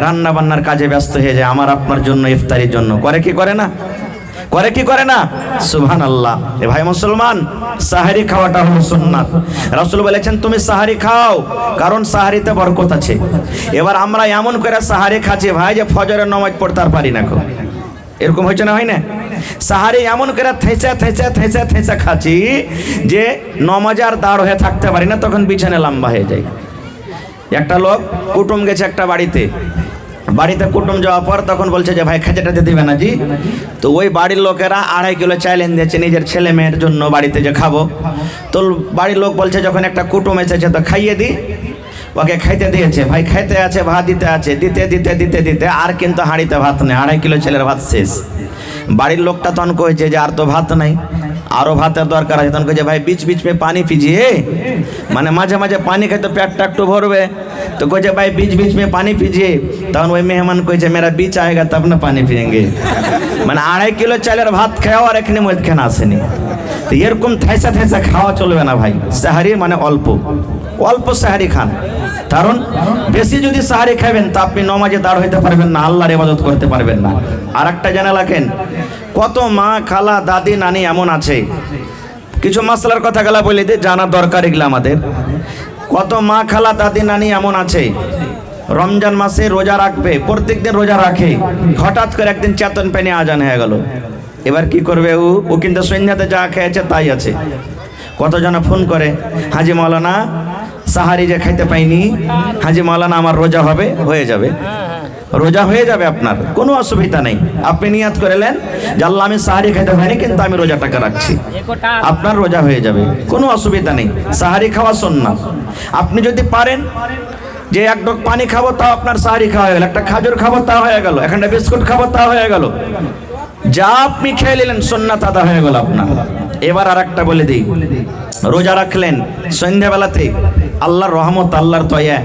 রান্না বান্নার কাজে ব্যস্ত হয়ে যায় আমার আপনার জন্য, ইফতারির জন্য। করে কি করে না? করে কি করে না? সুবহানাল্লাহ। এ ভাই মুসলমান, সাহারি খাওয়াটা হলো সুন্নাত। রাসূল বলেছেন তুমি সাহারি খাও, কারণ সাহারিতে বরকত আছে। এবার আমরা এমন করে সাহারি খাচ্ছি ভাই যে ফজরের নামাজ পড়তে আর পারি না। এরকম হয়েছে না, হয় না? সাহারি এমন করে থেঁচা থেঁচা থেঁচা থেঁচা খাচ্ছি যে নমাজে আর দাঁড় হয়ে থাকতে পারি না, তখন বিছানে লম্বা হয়ে যায়। একটা লোক কুটুম গেছে একটা বাড়িতে, বাড়িতে কুটুম যাওয়ার পর তখন বলছে যে ভাই খেজাটাতে দিবে না জি। তো ওই বাড়ির লোকেরা 2.5 কিলো চাল এনে দিয়েছে নিজের ছেলে মেয়ের জন্য বাড়িতে যে খাবো। তো বাড়ির লোক বলছে যখন একটা কুটুম এসেছে তো খাইয়ে দিই। ওকে খাইতে দিয়েছে, ভাই খাইতে আছে, ভাত দিতে আছে, দিতে দিতে দিতে দিতে আর কিন্তু হাঁড়িতে ভাত নেই, 2.5 কিলো ছেলের ভাত শেষ। বাড়ির লোকটা তখন কয়েছে যে আর তো ভাত নাই, আরো ভাতের দরকার আছে। তখন কয়েছে ভাই बीच बीच में पानी पीजिए, মানে মাঝে মাঝে পানি খাই তো পেটটা একটু ভরবে। তো কয়েছে ভাই बीच बीच में पानी पीजिए। তখন ওই মেহমান কয়েছে मेरा बीच आएगा तब ना पानी पिएंगे। মানে 2.5 কিলো চালের ভাত খাওয়া আর এখানে মধ্যখানে আসেনি। তো এরকম থেঁচা থেঁচা খাওয়া চলবে না ভাই। সাহারি মানে অল্প অল্প সাহারি খান, কারণ বেশি যদি সাহারি খাবেন তা আপনি নমাজে দাঁড় হইতে পারবেন না, আল্লাহর ইবাদত করতে পারবেন না। আর একটা জানা রাখেন, কত মা খালা দাদি নানি এমন আছে, কিছু মাসলার কথা গেলা বলে দিই, জানা দরকার এগুলো আমাদের। কত মা খালা দাদি নানি এমন আছে রমজান মাসে রোজা রাখবে, প্রত্যেক দিন রোজা রাখে, হঠাৎ করে একদিন চেতন পেনে আজান হয়ে গেল। এবার কি করবে? ও কিন্তু সন্ধ্যাতে যা খেয়েছে তাই আছে। কতজন ফোন করে, হাজি মাওলানা সাহারি যে খাইতে পাইনি, হাজি মাওলানা আমার রোজা হবে, হয়ে যাবে, রোজা হয়ে যাবে, আপনার কোনো অসুবিধা নেই। আপনি নিয়াত করলেন যে আল্লাহ আমি সাহারি খাইতে পাইনি কিন্তু আমি রোজাটাকে রাখছি, আপনার রোজা হয়ে যাবে, কোনো অসুবিধা নেই। সাহারি খাওয়া সুন্নাত। আপনি যদি পারেন যে এক ঢোক পানি খাবো তাও আপনার সাহারি খাওয়া হয়ে গেল, একটা খাজুর খাবো তা হয়ে গেল, একটা বিস্কুট খাবো তা হয়ে গেল, যা আপনি খেয়ে নিলেন সুন্নাত আদা হয়ে গেল আপনার। এবার আর একটা বলে দিই, রোজা রাখলেন সন্ধ্যাবেলাতে, আল্লাহর রহমত আল্লাহর দয়া।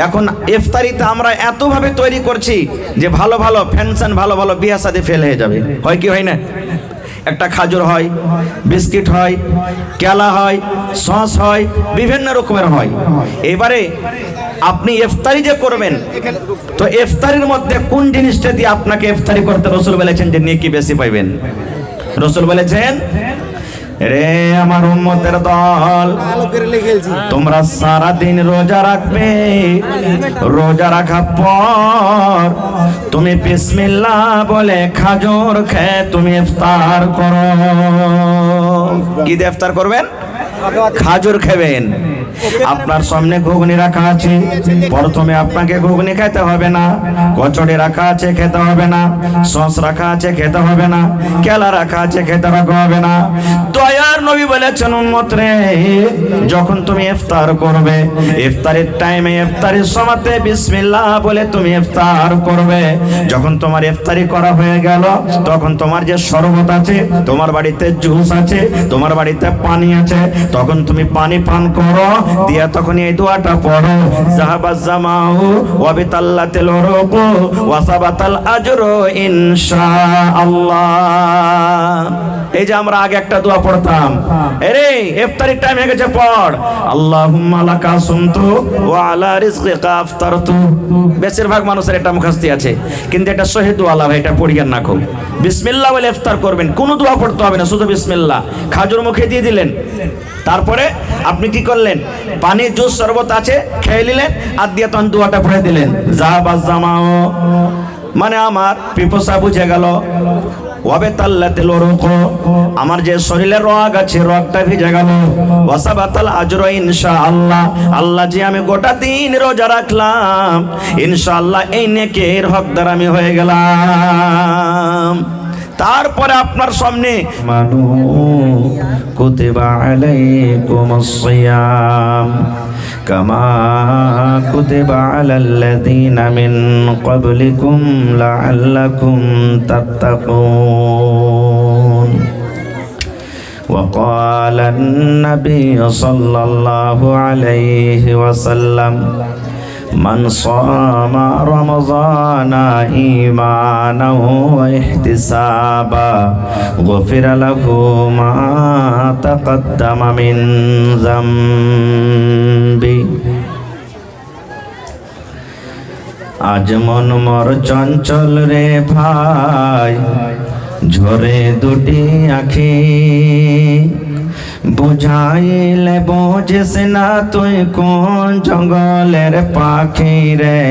এখন ইফতারিতে আমরা এতভাবে তৈরি করছি যে ভালো ভালো ফ্যানশন ভালো ভালো বিয়া শাদী ফেল হয়ে যাবে, হয় কি হয় না? একটা খাজুর হয়, বিস্কিট হয়, কেলা হয়, সস হয়, বিভিন্ন রকমের হয়। এবারে আপনি ইফতারি যে করবেন, তো ইফতারির মধ্যে কোন জিনিসটা দিয়ে আপনাকে ইফতারি করতে রাসূল বলেছেন যে নেকি বেশি পাইবেন? রাসূল বলেছেন, রে আমার উম্মতের দল, তোমরা সারা দিন রোজা রাখবে, রোজা রাখার পর তুমি বিসমিল্লাহ বলে খাজুর খেয়ে তুমি ইফতার করো। কি দিয়ে ইফতার করবেন? খাজুর খাবেন। আপনার সামনে ঘুগনি রাখা আছে, প্রথমে আপনাকে ঘুগনি খেতে হবে না, কচড়ি রাখা আছে খেতে হবে না, সস রাখা আছে খেতে হবে না, কেলা রাখা আছে খেতে হবে না। দয়ার নবী বলেছেন উম্মত রে, যখন তুমি ইফতার করবে, ইফতারের টাইমে ইফতারের সময়তে বিসমিল্লাহ বলে তুমি ইফতার করবে। যখন তোমার ইফতারি করা হয়ে গেল, তখন তোমার যে শরবত আছে, তোমার বাড়িতে জুস আছে, তোমার বাড়িতে পানি আছে, তখন তুমি পানি পান করো, দিয়া তখন এই দোয়াটা পড়ো, যাহাবাজ জামাউ ওয়া বিতাল্লাতিল উরুকু ওয়া সাবাতাল আজরু ইনশাআল্লাহ। এই যে আমরা আগে একটা দোয়া পড়তাম, আরে ইফতারির টাইম হয়ে গেছে, পড় আল্লাহুম্মা লাকা সুমতু ওয়া আলা রিজকিকা আফতারতু। বেশিরভাগ মানুষের এটা মুখস্থি আছে, কিন্তু এটা সহিহ দোয়া, এটা পড়িয়েন না। খুব বিসমিল্লাহ বলে ইফতার করবেন, কোনো দোয়া পড়তে হবে না, শুধু বিসমিল্লাহ। খাজুর মুখে দিয়ে দিলেন, তারপরে আপনি কি করলেন? পানি জুস শরবত আছে খেয়ে নিলেন, আর দিয়ে তখন দোয়াটা পড়ে দিলেন, যাহাবাজ জামাও মানে আমার পিপাসা বুঝে গেল, ওয়াবিতাল্লাতিল উরুকু আমার যে শরীরের রগ আছে রগটা ভিজে গেল, ওয়াসাবাতাল আজরু ইনশাআল্লাহ আল্লাহ যে আমি গোটা দিন রোজা রাখলাম, ইনশাআল্লাহ এই নেকির হকদার আমি হয়ে গেলাম। তারপরে আপনার সামনে মানু কুতিবা আলাইকুমুস সিয়াম কামা কুতিবা আলাল্লাযীনা মিন ক্বাবলিকুম লাআল্লাকুম তাত্তাকুন। وقال النبي صلى الله عليه وسلم من صام رمضان إيمانا واحتسابا غفر له ما تقدم من ذنبه আজ মন মোর চঞ্চল রে ভাই, ঝরে দুটি আখি, বুঝাইলে বোঝিস না তুই কোন জঙ্গলের পাখি রে,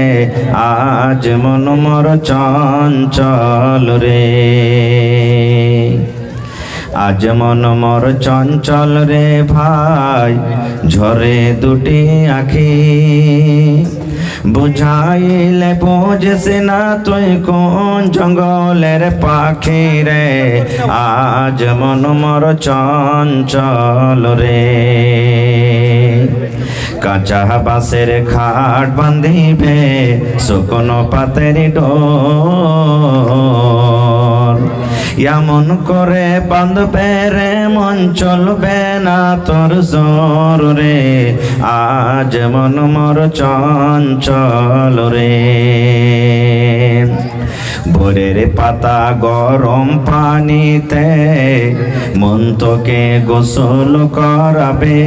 আজ মন মোর চঞ্চল রে। আজ মন মোর চঞ্চল রে ভাই, ঝরে দুটি আখি, বুঝাইলে বোঝিস না তুই কোন জঙ্গলের পাখি রে, আজ মন মোর চঞ্চল রে। কাঁচা বাঁশের খাট বাঁধিবে শুকনো পাতের ডোর, এমন করে বাঁধবে রে মন চলবে না তোর জোর রে, আজ মন মোর চঞ্চল রে। ভোরের পাতা গরম পানিতে মন তোকে গোসল করাবে,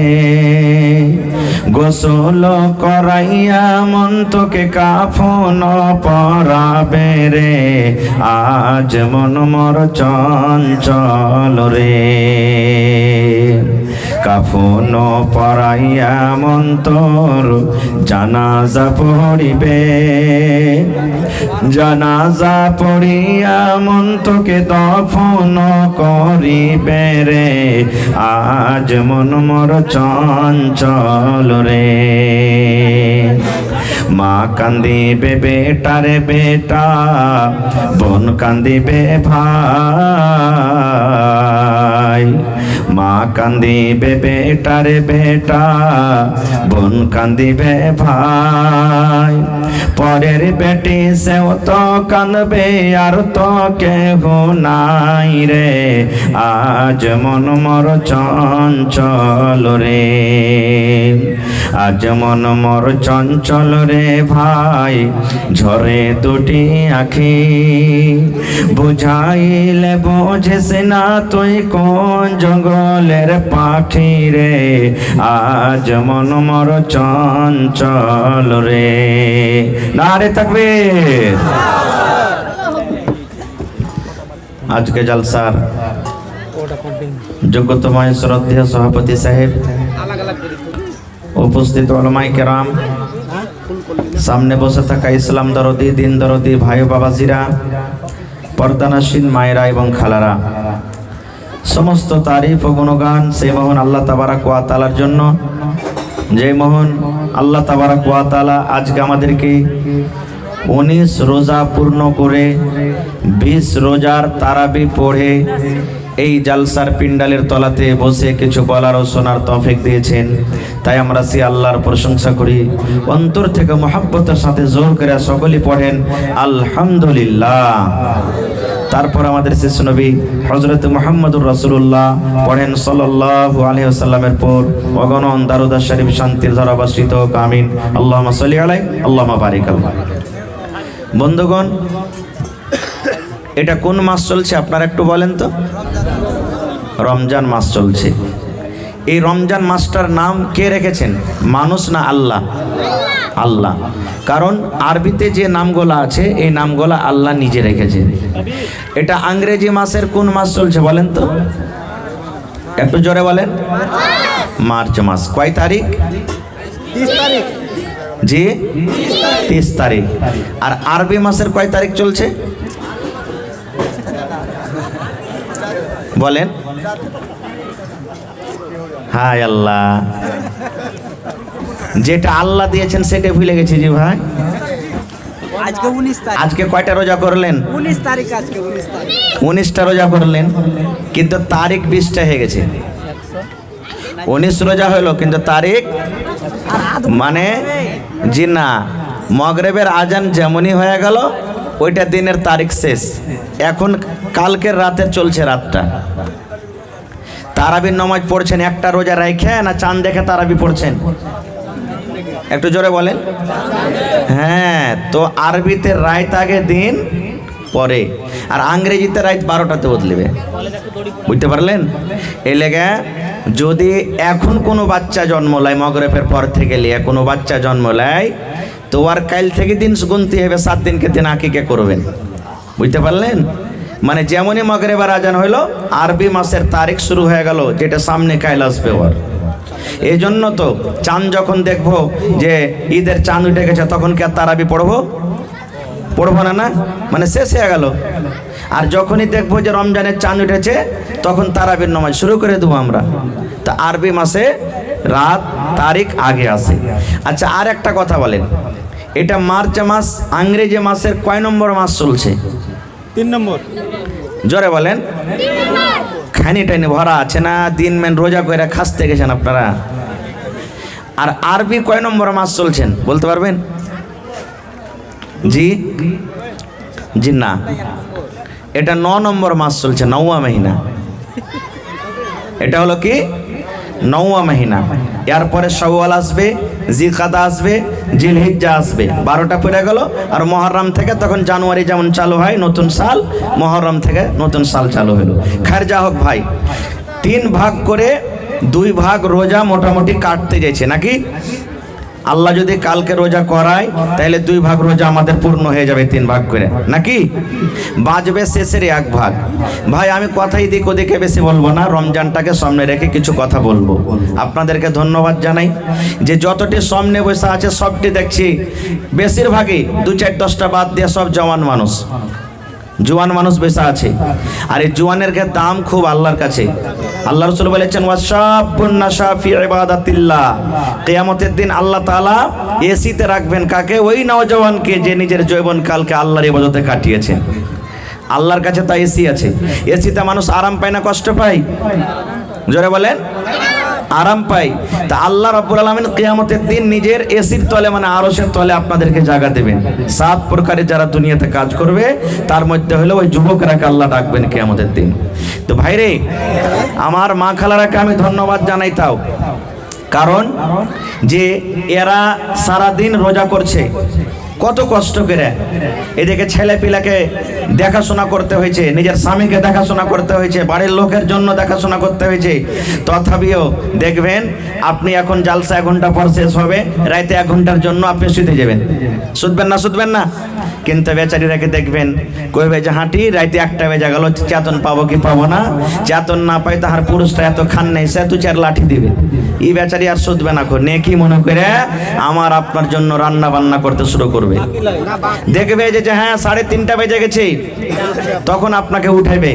গোসল করাইয়া মন তোকে কাফন পরাবে রে, আজ মন মোর চঞ্চল রে। কাফন পরাইয়া মন তোর জানাজা পড়িবে, জানাজা পড়িয়া মন তোকে দফন করিবে রে, আজ মন মোর চঞ্চল রে। মা কান্দিবে বেটারে বেটা, বোন কান্দিবে ভাই, মা কান্দিবে বেটারে বেটা, বোন কান্দিবে ভাই, পরের বেটি সেও তো কাঁদবে আর তো কেহ নাই রে, আজ মন মোর চঞ্চল রে। আজ মন মোর চঞ্চল রে ভাই, ঝরে দুটি আখি, বুঝাইলে বোঝিস না তুই কোন জঙ্গলের পাখি রে, আজ মন মোর চঞ্চল রে। নারে তাকবীর। আজকে জলসার যোগ্যতম শ্রদ্ধেয় সভাপতি সাহেব, উপস্থিত উলামায়ে কেরাম, সামনে বসে থাকা ইসলাম দরদি, দিন দরদি ভাই বাবাজিরা, পর্দানাসীন মায়েরা এবং খালারা, সমস্ত তারিফ ও গুণগান সেই মহান আল্লাহ তাবারাক ওয়া তাআলার জন্য, যে মহান আল্লাহ তাবারাক ওয়া তাআলা আজকে আমাদেরকে 19 রোজা পূর্ণ করে 20 রোজার তারাবি পড়ে এই জালসার পিন্ডালের তলাতে বসে কিছু বলার ও শোনার তৌফিক দিয়েছেন। তাই আমরা সে আল্লাহর প্রশংসা করি, অন্তর থেকে মহব্বতের সাথে জোর করে সকলেই পড়েন আলহামদুলিল্লাহ। তারপর আমাদের শিশু নবী হযরত মুহাম্মদুর রাসূলুল্লাহ পড়েন সাল্লাল্লাহু আলাইহি ওয়াসাল্লামের পর অগণন দারুদ শরীফ শান্তির ধারা বর্ষিত হোক, আমিন। আল্লাহুম্মা সাল্লি আলাইহি আল্লাহুম্মা বারিক আলাইহি। বন্ধুগণ, এটা কোন মাস চলছে আপনারা একটু বলেন তো? রমজান মাস চলছে। এই রমজান মাসটার নাম কে রেখেছেন? মানুষ না আল্লাহ? আল্লাহ। কারণ আরবিতে যে নামগুলো আছে এই নামগুলো আল্লাহ নিজে রেখেছেন। এটা ইংরেজি মাসের কোন মাস চলছে বলেন তো? একটু জোরে বলেন। মার্চ মাস। কয় তারিখ? 30 তারিখ। জি 30 তারিখ। আর আরবি মাসের কয় তারিখ চলছে বলেন? হায় আল্লাহ, যেটা আল্লাহ দিয়েছেন সেটা ভুলে গেছি জি ভাই। আজকে 19 তারিখ। আজকে কয়টা রোজা করলেন? 19 তারিখ। আজকে 19 তারিখ। 19টা রোজা করলেন, কিন্তু তারিখ 20টা হয়ে গেছে। 19 রোজা হলো কিন্তু তারিখ মানে জি না, মগরিবের আজান যেমনই হয়ে গেল ওইটা দিনের তারিখ শেষ। এখন কালকের রাতের চলছে রাতটা। তারাবির নামাজ পড়ছেন একটা রোজা রেখে না চাঁদ দেখে তারাবি পড়ছেন? একটু জোরে বলেন। হ্যাঁ, তো আরবিতে রাত আগে দিন পরে, আর ইংরেজিতে রাত 12টাতে বদলিবে। বুঝতে পারলেন? এই লেগে যদি এখন কোনো বাচ্চা জন্ম নেয়, মগরিবের পর থেকে নিয়ে কোনো বাচ্চা জন্ম নেয়, তো আর কাল থেকে দিন গুনতে হবে, 7 দিনকে দিন আকিকা করবেন, বুঝতে পারলেন? মানে যেমনই মাগরিবের আজান হইলো আরবি মাসের তারিখ শুরু হয়ে গেল, যেটা সামনে কাল আসবে। ওর এই জন্য তো চাঁদ যখন দেখবো যে ঈদের চাঁদ উঠে গেছে, তখন কি আর তারাবি পড়বো না? মানে শেষ হয়ে গেল। আর যখনই দেখবো যে রমজানের চাঁদ উঠেছে, তখন তারাবির নামাজ শুরু করে দেবো আমরা। তা আরবি মাসে রাত তারিখ আগে আসে। আচ্ছা, আর একটা কথা বলেন, এটা মার্চ মাস ইংরেজি মাসের কয় নম্বর মাস চলছে? 3 নম্বর। জোরে বলেন। খানি টাইনি ভরা আছে না? দিন মেন রোজা করে খাসতে গেছেন আপনারা। আর আরবি কয় নম্বর মাস চলছেন বলতে পারবেন? জি না, এটা 9 নম্বর মাস চলছে, 9ওয়া মহিনা। এটা হলো কি 9ওয়া মহিনা। এরপরে শাওয়াল আসবে, জিলকাদা আসবে, জিলহিজ্জা আসবে, 12টা পড়ে গেল। আর মুহররম থেকে তখন জানুয়ারি যেমন চালু হয় নতুন সাল, মুহররম থেকে নতুন সাল চালু হলো। খার যা হোক ভাই, 3 ভাগ করে 2 ভাগ রোজা মোটামুটি কাটতে যাচ্ছে নাকি? আল্লাহ যদি কালকে রোজা করায় তাহলে 2 ভাগ রোজা আমাদের পূর্ণ হয়ে যাবে 3 ভাগ করে, নাকি? বাঁচবে শেষের 1 ভাগ। ভাই আমি কথাই দিক ওদিকে বেশি বলবো না, রমজানটাকে সামনে রেখে কিছু কথা বলবো। আপনাদেরকে ধন্যবাদ জানাই যে যতটি সামনে বসে আছে সবটি দেখছি বেশিরভাগই 2, 4, 10টা বাদ দিয়ে সব জওয়ান মানুষ বেশি আছে। আর এই জওয়ানের দাম খুব আল্লাহর কাছে। আল্লাহ রাসূল বলেছেন, ওয়াশাবুন নাশা ফি ইবাদাতিল্লাহ, কিয়ামতের দিন আল্লাহ তাআলা এসিতে রাখবেন কাকে? ওই নওজওয়ানকে যে নিজের যৌবনকালকে আল্লাহর ইবাদতে কাটিয়েছেন। আল্লাহর কাছে তা এসি আছে। এসিতে মানুষ আরাম পায় না কষ্ট পায়? জোরে বলেন। আরাম পাই। তা আল্লাহ রাব্বুল আলামিন কিয়ামতের দিন নিজের এসির তলে মানে আরশের তলে আপনাদেরকে জায়গা দেবেন। 7 প্রকারের যারা দুনিয়াতে কাজ করবে তার মধ্যে হলো ওই যুবকরাকে আল্লাহ ডাকবেন কিয়ামতের দিন। তো ভাইরে আমার মা খালারাকে আমি ধন্যবাদ জানাই তাও, কারণ যে এরা সারা দিন রোজা করছে কত কষ্ট করে। এদিকে ছেলে পিলাকে দেখাশোনা করতে হয়েছে, নিজের স্বামীকে দেখাশোনা করতে হয়েছে, বাড়ির লোকের জন্য দেখাশোনা করতে হয়েছে। তথাপিও দেখবেন আপনি এখন জালসা 1 ঘন্টা পর শেষ হবে, রাতে 1 ঘন্টার জন্য আপনি শুতে যাবেন, শুধবেন না? কিন্তু বেচারিরাকে দেখবেন কইবে যে হাঁটি রাতে 1টা বেজে গেল, চেতন পাবো কি পাবো না? চেতন না পাই তাহার পুরুষটা এত খান নেই, সে 2-4 লাঠি দিবে। এই বেচারি আর শুধবে না, নেকি মনে করে আমার আপনার জন্য রান্না বান্না করতে শুরু করবে। দেখবে যে হ্যাঁ 3:30 বেজে গেছে, তখন আপনাকে উঠাইবে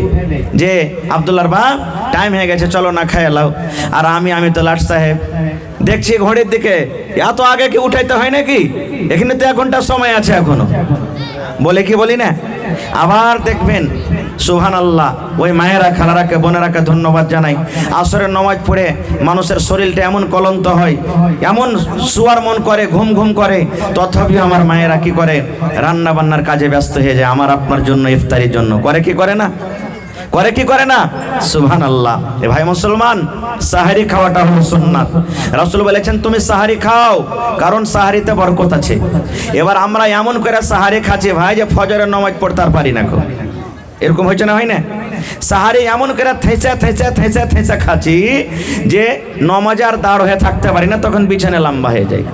যে আব্দুল্লাহর বাপ টাইম হয়ে গেছে, চলো না খাই এলাও। আর আমি তো লাট সাহেব দেখছি ঘড়ির দিকে, এত আগে কি উঠাইতে হয় নাকি? এখানে তো 1 ঘন্টার সময় আছে এখনো, বলে কি বলি না? আবার দেখবেন সুবহানাল্লাহ, ওই মায়েরা খালারাকে বোনেরাকে ধন্যবাদ জানাই। আসরের নামাজ পড়ে মানুষের শরীরটা এমন ক্লান্ত হয়, এমন শুয়ার মন করে, ঘুম করে, তথাপি আমার মায়েরা কি করে? রান্না বান্নার কাজে ব্যস্ত হয়ে যায় আমার আপনার জন্য, ইফতারির জন্য। করে কি করে না? সুবহানাল্লাহ। এ ভাই মুসলমান, সাহারি খাওয়াটা হলো সুন্নাত। রাসূল বলেছেন তুমি সাহারি খাও, কারণ সাহারিতে বরকত আছে। এবার আমরা এমন করে সাহারি খাচ্ছি ভাই যে ফজরের নামাজ পড়তে আর পারি না। এরকম হয়েছে না? হয় না? সাহারি এমন করে থেঁচা খাচ্ছি যে নমাজে আর দাঁড় হয়ে থাকতে পারি না, তখন বিছানে লম্বা হয়ে যায়।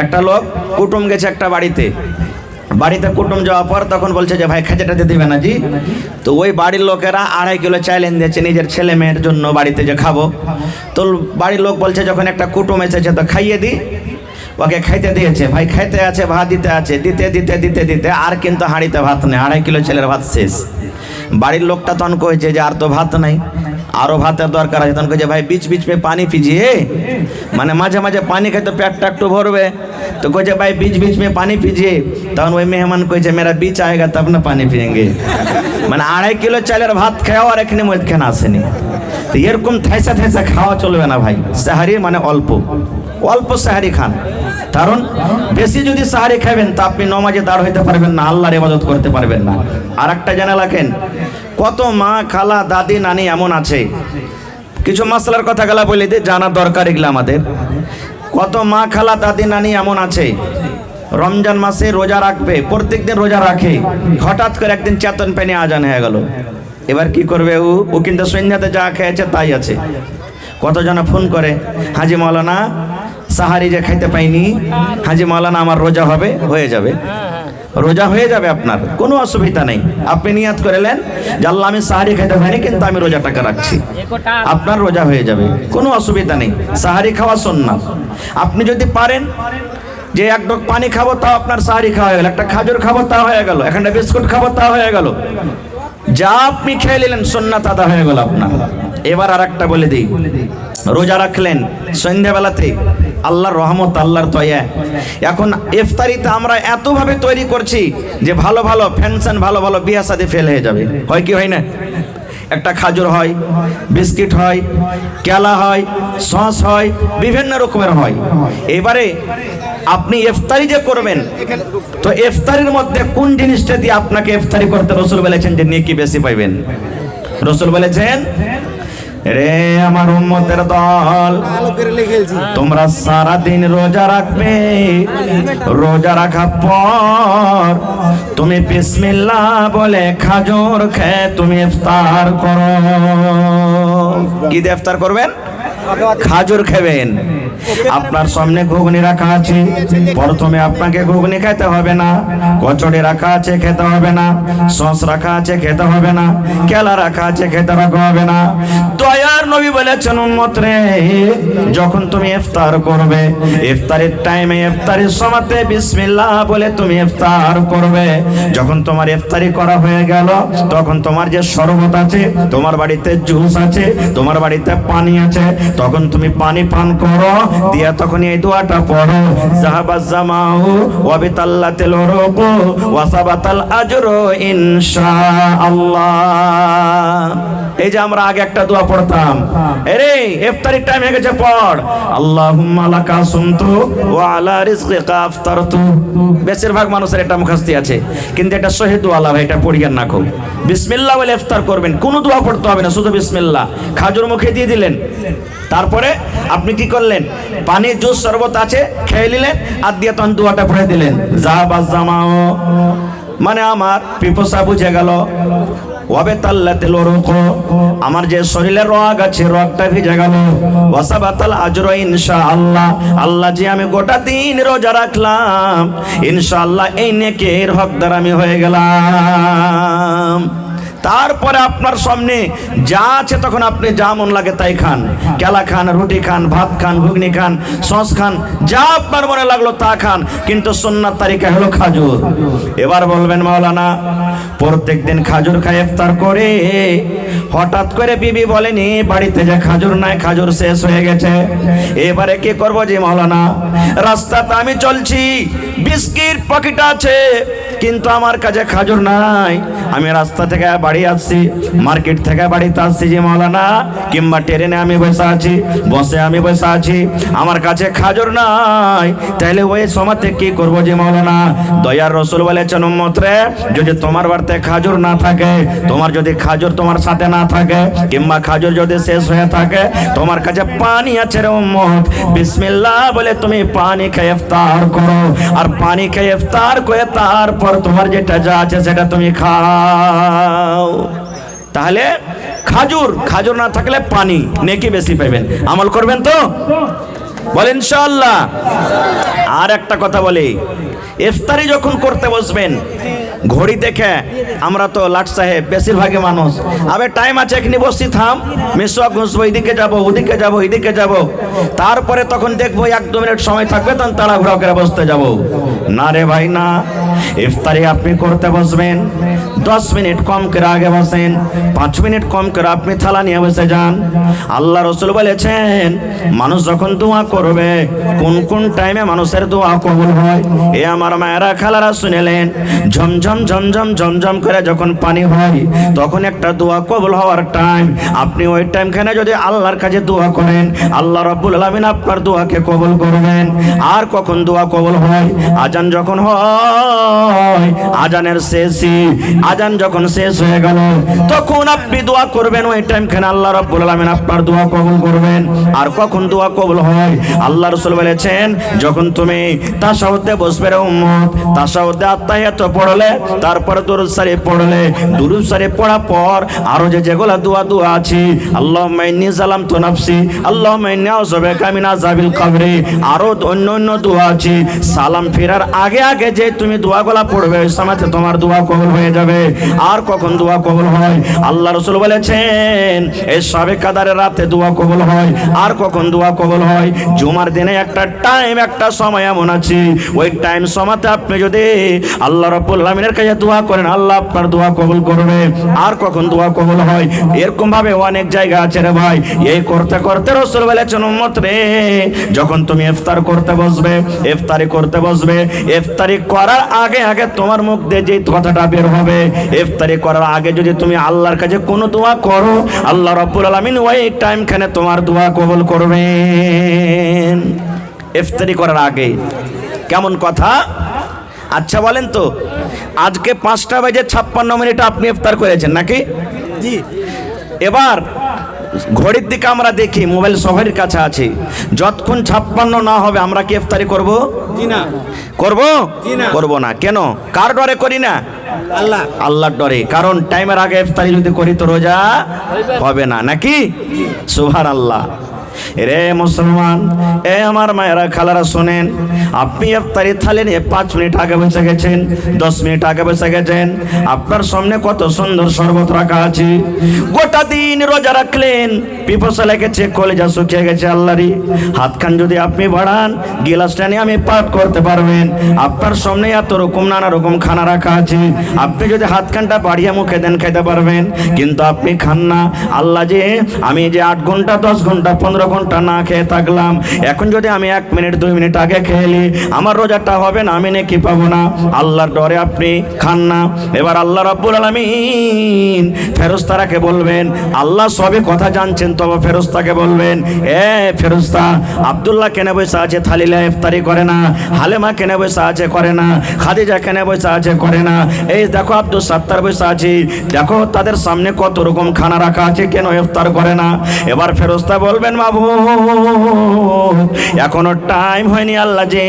একটা লোক কুটুম গেছে একটা বাড়িতে কুটুম যাওয়ার পর তখন বলছে যে ভাই খেজেটাতে দিবে না জি? তো ওই বাড়ির লোকেরা 2.5 কিলো চাল এনে দিয়েছে নিজের ছেলে মেয়ের জন্য বাড়িতে যে খাবো। তো বাড়ির লোক বলছে যখন একটা কুটুম এসেছে তো খাইয়ে দিই। ওকে খাইতে দিয়েছে, ভাই খাইতে আছে, ভাত দিতে আছে, দিতে আর কিন্তু হাঁড়িতে ভাত নেই, 2.5 কিলো ছেলের ভাত শেষ। বাড়ির লোকটা তখন কইছে যে আর তো ভাত নাই, আরো ভাতের দরকার আছে। তখন কইছে ভাই बीच में पानी पीजिए, মানে মাঝে মাঝে পানি খাইতে পেটটা একটু ভরবে। তো কইছে ভাই बीच में पानी पीजिए। তখন ওই মেহমান কইছে मेरा बीच आएगा तब ना पानी पिएंगे। মানে 2.5 কিলো চালের ভাত খাও আর এখানে মধ্যখানে আসেনি। তো এরকম থেঁচা খাওয়া চলবে না ভাই। সাহারি মানে অল্প সাহারি খান, কারণ বেশি যদি সাহারি খাবেন তা আপনি নামাজে দাঁড় হইতে পারবেন না, আল্লাহর ইবাদত করতে পারবেন না। আর একটা জানা রাখেন, কত মা খালা দাদি নানি এমন আছে, কিছু মাসলার কথা গেলা বলে দিই, জানা দরকার এগুলো আমাদের। কত মা খালা দাদি নানি এমন আছে রমজান মাসে রোজা রাখবে, প্রত্যেকদিন রোজা রাখে, হঠাৎ করে একদিন চেতন পেনে আজান হয়ে গেল। এবার কি করবে? ও কিন্তু সন্ধ্যাতে যা খেয়েছে তাই আছে। কতজনা ফোন করে, হাজি মাওলানা সাহারি যে খাইতে পাইনি, হাজি মাওলানা আমার রোজা হবে, হয়ে যাবে, রোজা হয়ে যাবে আপনার, কোনো অসুবিধা নেই। আপনি নিয়াত করলেন যে আল্লাহ আমি সাহারি খাইতে পাইনি কিন্তু আমি রোজাটাকে রাখছি, আপনার রোজা হয়ে যাবে, কোনো অসুবিধা নেই। সাহারি খাওয়া সুন্নাত। আপনি যদি পারেন যে এক ডক পানি খাবো তাও আপনার সাহারি খাওয়া হয়ে গেল, একটা খাজুর খাবো তা হয়ে গেল, একটা বিস্কুট খাবো তা হয়ে গেল, যা আপনি খেয়ে নিলেন সুন্নাত আদা হয়ে গেল আপনার। এবার আর একটা বলে দিই, রোজা রাখলেন সন্ধ্যাবেলাতে, আল্লাহর রহমত, আল্লাহর দয়া, এখন ইফতারিতে আমরা এতভাবে তৈরি করছি যে ভালো ভালো ফ্যানশন, ভালো ভালো বিয়া শাদী ফেল হয়ে যাবে, হয় কি হয় না? একটা খাজুর হয়, বিস্কিট হয়, কেলা হয়, সস হয়, বিভিন্ন রকমের হয়। এবারে আপনি ইফতারি যে করবেন, তো ইফতারির মধ্যে কোন জিনিসটা দিয়ে আপনাকে ইফতারি করতে রাসূল বলেছেন যে নেকি বেশি পাইবেন? রাসূল বলেছেন, রে আমার উম্মতের দল, তোমরা সারা দিন রোজা রাখবে, রোজা রাখার পর তুমি বিসমিল্লাহ বলে খাজুর খেয়ে তুমি ইফতার করো। কি দিয়ে ইফতার করবেন? খাজুর খাবেন। আপনার সামনে ঘুগনি রাখা আছে, প্রথমে আপনাকে ঘুগনি খেতে হবে না, কচড়ি রাখা আছে খেতে হবে না, সস রাখা আছে খেতে হবে না, কেলা রাখা আছে খেতে হবে না। দয়ার নবী বলেছেন, উম্মত রে, যখন তুমি ইফতার করবে, ইফতারের টাইমে, ইফতারের সময়তে বিসমিল্লাহ বলে তুমি ইফতার করবে। যখন তোমার ইফতারি করা হয়ে গেল, তখন তোমার যে শরবত আছে, তোমার বাড়িতে জুস আছে, তোমার বাড়িতে পানি আছে, তখন তুমি পানি পান করো, দিয়া তখন এই দোয়াটা পড়ো, যাহাবাজ জামাউ ওয়া বিতাল্লাতিল উরুকু ওয়া সাবাতাল আজরু ইনশাআল্লাহ। এই যে আমরা আগে একটা দোয়া পড়তাম, আরে ইফতারির টাইম হয়ে গেছে, পড় আল্লাহুম্মা লাকা সুমতু ওয়া আলা রিজকিকা আফতারতু। বেশিরভাগ মানুষের এটা মুখস্থ আছে, কিন্তু এটা সহিহ দোয়া, আল্লাহ এটা পড়িয়েন না। খুব বিসমিল্লাহ বলে ইফতার করবেন, কোনো দোয়া পড়তে হবে না, শুধু বিসমিল্লাহ। খাজুর মুখে দিয়ে দিলেন, তারপরে আপনি কি করলেন? পানি, জুস, শরবত আছে খেয়ে নিলেন, আর দিয়ে তখন দোয়াটা পড়ে দিলেন, যাহাবাজ জামাও, মানে আমার পিপাসা বুঝে গেল, ওয়াবিতাল্লাতিল উরুকু, আমার যে শরীরের রগ আছে রগটা ভিজে গেল, ওয়াসাবাতাল আজরু ইনশাআল্লাহ, আল্লাহ যে আমি গোটা দিন রোজা রাখলাম, ইনশাআল্লাহ এই নেকির হকদার আমি হয়ে গেলাম। তারপরে আপনার সামনে যা আছে তখন আপনি যা মন লাগে তাই খান, কেলা খান, রুটি খান, ভাত খান, ঘুগনি খান, সস খান, যা আপনার মনে লাগলো তা খান, কিন্তু সুন্নাত তারিকা হলো খাজুর। এবার বলবেন, মাওলানা প্রত্যেক দিন খাজুর খাই ইফতার করে, হঠাৎ করে বিবি বলেনি বাড়িতে যে খাজুর নাই, খাজুর শেষ হয়ে গেছে, এবারে কি করবো? যে মাওলানা রাস্তাতে আমি চলছি, বিস্কিট পকেট আছে, কিন্তু আমার কাছে খাজুর নাই, আমি রাস্তা থেকে বাড়ি আসছি, মার্কেট থেকে বাড়িতে আসছি যে মাওলানা, কিংবা ট্রেনে আমি বসে আছি, বসে আমি বসে আছি, আমার কাছে খাজুর নাই, তাহলে ওই সময়তে কি করবো? যে মাওলানা দয়ার রাসূল বলেছেন, উম্মত রে, যদি তোমার বাড়িতে খাজুর না থাকে, তোমার যদি খাজুর তোমার সাথে না থাকে, কিংবা খাজুর যদি শেষ হয়ে থাকে, তোমার কাছে পানি আছে রে উম্মত, বিসমিল্লাহ বলে তুমি পানি খেয়ে ইফতার করো, আর পানি খেয়ে ইফতার করে তারপর তোমার যেটা যা আছে সেটা তুমি খাও। তাহলে খাজুর না থাকলে পানি, নেকি বেশি পাবেন। আমল করবেন তো? বলেন ইনশাআল্লাহ। আর একটা কথা বলি, ইফতারি যখন করতে বসবেন, ঘড়ি দেখে, আমরা তো লাট সাহেব বেশিরভাগই মানুষ, আবে টাইম আছে এখানে বসছি, থাম, মিসওয়াক ঘুষবো, এদিকে যাবো, ওদিকে যাবো, এদিকে যাবো, তারপরে তখন দেখবো 1-2 মিনিট সময় থাকবে, তখন তাড়াহুড়া করে বসতে যাবো। না রে ভাই না, ইফতারি আপনি করতে বসবেন, 10 মিনিট কম করে আগে বসেন, 5 মিনিট কম করে আপনি থালা নিয়ে বসে যান। আল্লাহ রাসূল বলেছেন, মানুষ যখন দোয়া করবে, কোন কোন টাইমে মানুষের দোয়া কবুল হয়, এ আমার মায়েরা খালারা শুনেলেন, ঝমঝম ঝমঝম ঝমঝম করে যখন পানি হয়, তখন একটা দোয়া কবুল হওয়ার টাইম। আপনি ওই টাইমখানে যদি আল্লাহর কাছে দোয়া করেন, আল্লাহ রাব্বুল আলামিন আপনার দোয়াকে কবুল করবেন। আর কখন দোয়া কবুল হয়? আজান যখন হয়, নয়, আজানের শেষই, আজান যখন শেষ হয়ে গেল তখন আপনি দোয়া করবেন। ওই টাইমখানে আল্লাহ রাব্বুল আলামিন আপনার দোয়া কবুল করবেন। আর কখন দোয়া কবুল হয়, আল্লাহ রাসূল বলেছেন, যখন তুমি তাশাহুদে বসবে রে উম্মত, তাশাহুদে আত্তাহিয়াত পড়লে, তারপর দুরূদ শরীফ পড়লে, দুরূদ শরীফ পড়ার পর আরো যেগুলা দোয়া আছে, আল্লাহুম্মা ইন্নী যালামতু নাফসি, আল্লাহুম্মা ইন্নী আউযু বিকা মিন আযাবিল কবরি, আরো অন্য দোয়া আছে। সালাম ফেরার আগে আগে যে তুমি দোয়াগুলা পড়বে, ওই সময়তে তোমার দোয়া কবুল হয়ে যাবে। আর কখন দোয়া কবুল হয়, আল্লাহ রাসূল বলেছেন, এই শবে কদরের রাতে দোয়া কবুল হয়। আর কখন দোয়া কবুল হয়, জুমার দিনে একটা টাইম, একটা সময় এমন আছে, ওই টাইম সময়তে আপনি যদি আল্লাহ রাব্বুল আলামিনের কাছে দোয়া করেন, আল্লাহ আপনার দোয়া কবুল করবে। আর কখন দোয়া কবুল হয়, এরকম ভাবে অনেক জায়গা আছে রে ভাই। এই করতে করতে রাসূল বলেছেন, উম্মত রে, যখন তুমি ইফতার করতে বসবে, ইফতারি করতে বসবে, ইফতারি করার আগে আগে তোমার মুখ দিয়ে যে কথাটা বের হবে, ইফতারি করার আগে যদি তুমি আল্লাহর কাছে কোনো দোয়া করো, আল্লাহ রাব্বুল আলামিন ওই টাইমখানে তোমার দোয়া কবুল করবেন। ইফতারি করার আগে, কেমন কথা? আচ্ছা বলেন তো, আজকে 5:56 আপনি ইফতার করেছেন নাকি? জি। এবার ঘড়ির দিকে আমরা দেখি, মোবাইল সবার কাছে আছে, যতক্ষণ 56 না হবে আমরা কি ইফতারি করব? জি না। করব? জি না। করব না। কেন? কার ডরে করি না? আল্লাহ। আল্লাহর ডরে। কারণ টাইমের আগে ইফতারি যদি করি তো রোজা হবে না, নাকি? সুবহানাল্লাহ। রে মুসলমান, এ আমার মায়েরা খালারা শোনেন, আপনি ইফতারি থালি নিয়ে 5 মিনিট আগে বসে গেছেন, 10 মিনিট আগে বসে গেছেন, আপনার সামনে কত সুন্দর শরবত রাখা আছে, গোটা দিন রোজা রাখলেন, পিপাসা লেগেছে, কলেজা শুকিয়ে গেছে, আল্লাহরি হাতখান যদি আপনি বাড়ান, গিলাসটা নিয়ে আমি পাঠ করতে পারবেন। আপনার সামনে এত রকম নানা রকম খানা রাখা আছে, আপনি যদি হাতখানটা বাড়িয়ে মুখে দেন, খেতে পারবেন, কিন্তু আপনি খান না। আল্লাহ যে আমি যে 8 ঘন্টা 10 ঘন্টা 15 ঘন্টা না খেয়ে থাকলাম, এখন যদি আমি 1 মিনিট 2 মিনিট আগে খেলি, আমার রোজাটা হবে না, আমি নেকি পাবো না। আল্লাহর ডরে আপনি খান না। এবার আল্লাহ রাব্বুল আলামিন ফেরেশতাকে বলবেন, আল্লাহ সবে কথা জানছেন, তবে ফেরেশতাকে বলবেন, এ ফেরেশতা, আব্দুল্লাহ কেন বসে আছে থালিলে ইফতারি করে না, হালেমা কেন বসে আছে করে না, খাদিজা কেন বসে আছে করে না, এই দেখো আব্দুল সাত্তার বসে আছে, দেখো তাদের সামনে কত রকম খানা রাখা আছে, কেন ইফতার করে না? এবার ফেরেশতা বলবেন, মাবুদ, এখনো টাইম হয়নি, আল্লাহ যে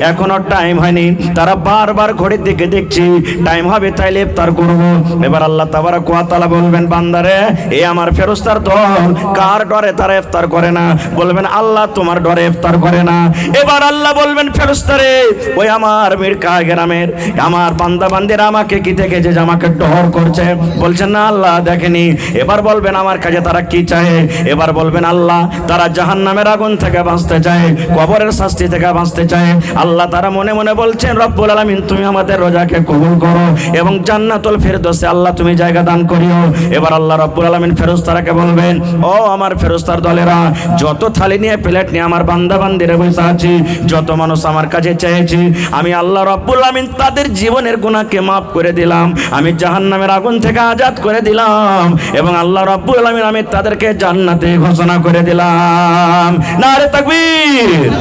এখনো টাইম হয়নি, তারা বারবার ঘড়ির দিকে দেখছি, টাইম হবে তাইলে ইফতার করব। এবার আল্লাহ তাবারক ওয়া তাআলা বলবেন, বান্দারে, এই আমার ফেরেশতার দল কার ডরে তারা ইফতার করে না? বলবেন, আল্লাহ তোমার ডরে ইফতার করে না। এবার আল্লাহ বলবেন, ফেরেশতারে, ওই আমার মিরকা গ্রামের আমার বান্দা বান্দিরা আমাকে কি দেখেছে যে আমাকে ডর করছে? বলছেন, না আল্লাহ দেখেনি। এবার বলবেন, আমার কাছে তারা কি চায়? এবার বলবেন, আল্লাহ তারা জাহান্নামের আগুন থেকে বাঁচতে চায়, কবরের শাস্তি থেকে বাঁচতে চায়। আল্লাহ তারা মনে মনে বলছেন, রব্বুল আলামিন তুমি আমাদের রোজাকে কবুল করো এবং জান্নাতুল ফেরদৌসে আল্লাহ তুমি জায়গা দান করিও। এবার আল্লাহ রব্বুল আলামিন ফেরেশতাকে বলবেন, ও আমার ফেরেশতার দলেরা, যত থালি নিয়ে প্লেট নিয়ে আমার বান্দা বান্দিরা বসে আছি, যত মানুষ আমার কাছে চেয়েছি, আমি আল্লাহ রব্বুল আলামিন তাদের জীবনের গুনাহকে মাফ করে দিলাম, আমি জাহান্নামের আগুন থেকে আজাদ করে দিলাম, এবং আল্লাহ রব্বুল আলামিন আমি তাদেরকে জান্নাতে ঘোষণা করে দিলাম। নারে তাকবীর।